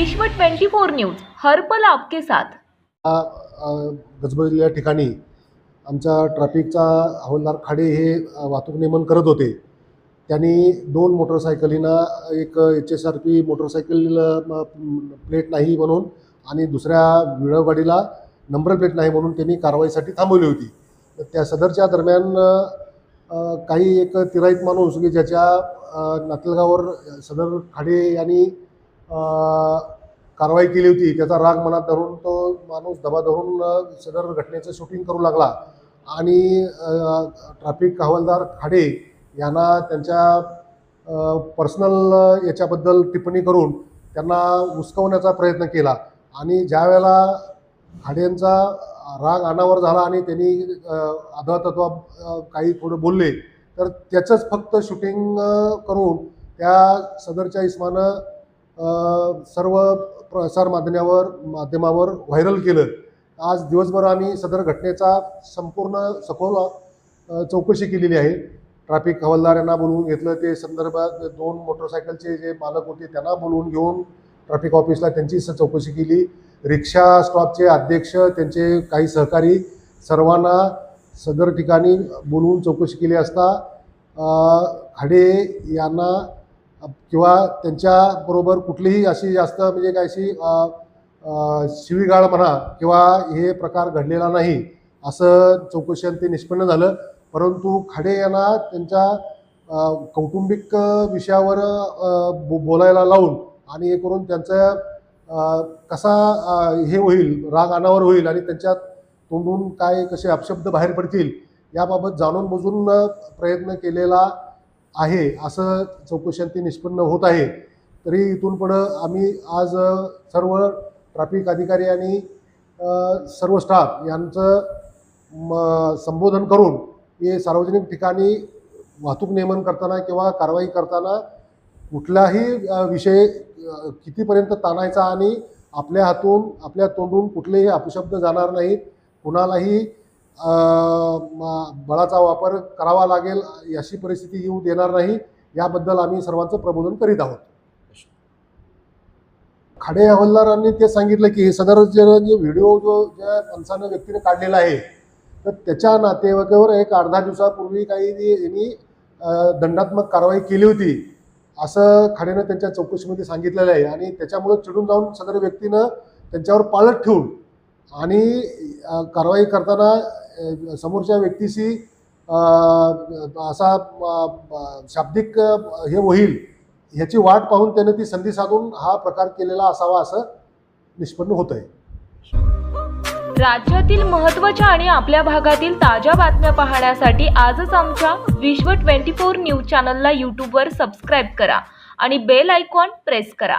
विश्व 24 न्यूज हर पल आपके साथ। गजबजलेल्या ठिकाणी आमचा ट्रॅफिकचा हवालदार खाडे हे वाहतूक नियमन करत होते। त्यांनी 2 मोटरसायकलींना एक HSRP मोटरसायकल प्लेट नाही म्हणून आणि दुसऱ्या विळव गाडीला नंबर प्लेट नाही म्हणून त्यांनी कारवाईसाठी थांबवली होती। तर त्या सदरच्या दरम्यान काही एक तिराईत माणूस की ज्याच्या नातलगावर सदर खाडे यांनी कारवाई केली होती, त्याचा राग मनात धरून तो माणूस दबा धरून सदर घटनेचं शूटिंग करू लागला आणि ट्रॅफिक हवालदार खाडे यांना त्यांच्या पर्सनल याच्याबद्दल टिप्पणी करून त्यांना उस्कवण्याचा प्रयत्न केला आणि ज्या वेळेला खाडेंचा राग अनावर झाला आणि त्यांनी अधातत्वा काही थोडं बोलले तर त्याचंच फक्त शूटिंग करून त्या सदरच्या इस्मानं सर्व प्रसार माध्यमावर व्हायरल केलं। आज दिवसभर आम्ही सदर घटनेचा संपूर्ण सखोल चौकशी केलेली आहे। ट्रॅफिक हवालदार यांना बोलवून घेतलं, ते संदर्भात 2 मोटरसायकलचे जे मालक होते त्यांना बोलवून घेऊन ट्रॅफिक ऑफिसला त्यांची चौकशी केली। रिक्षा स्टॉपचे अध्यक्ष, त्यांचे काही सहकारी सर्वांना सदर ठिकाणी बोलवून चौकशी केली असता खाडे यांना किंवा त्यांच्याबरोबर कुठलीही अशी जास्त म्हणजे काय अशी शिवीगाळ म्हणा किंवा हे प्रकार घडलेला नाही असं चौकशीत ते निष्पन्न झालं। परंतु खाडे यांना त्यांच्या कौटुंबिक विषयावर बोलायला लावून आणि हे करून त्यांचं कसा हे होईल, राग अनावर होईल आणि त्यांच्यात तोंडून काय कसे अपशब्द बाहेर पडतील याबाबत जाणून बुजून प्रयत्न केलेला आहे असं चौकशीत निष्पन्न होत आहे। तरी इथून पुढं आम्ही आज सर्व ट्रॅफिक अधिकारी आणि सर्व स्टाफ यांचं संबोधन करून हे सार्वजनिक ठिकाणी वाहतूक नियमन करताना किंवा कारवाई करताना कुठलाही विषय कितीपर्यंत ताणायचा आणि आपल्या हातून आपल्या तोंडून कुठलेही अपशब्द जाणार नाहीत, कुणालाही बळाचा वापर करावा लागेल अशी परिस्थिती येऊ देणार नाही, याबद्दल आम्ही सर्वांचं प्रबोधन करीत आहोत। खाडे हवालदारांनी ते सांगितलं की सदर जे व्हिडिओ ज्या माणसानं व्यक्तीने काढलेला आहे तर त्याच्या नातेवाईकावर एक अर्धा दिवसापूर्वी काही यांनी दंडात्मक कारवाई केली होती असं खाडेनं त्यांच्या चौकशीमध्ये सांगितलेलं आहे आणि त्याच्यामुळे चिडून जाऊन सदर व्यक्तीनं त्यांच्यावर पाळत ठेवून आणि कारवाई करताना समोरच्या व्यक्तीशी असा शाब्दिक हे होईल ह्याची वाट पाहून त्याने ती संधी साधून हा प्रकार केलेला असावा असं निष्पन्न होत आहे। राज्यातील महत्त्वाच्या आणि आपल्या भागातील ताज्या बातम्या पाहण्यासाठी आजच आमच्या विश्व 24 न्यूज चॅनलला यूट्यूबवर सबस्क्राईब करा आणि बेल आयकॉन प्रेस करा।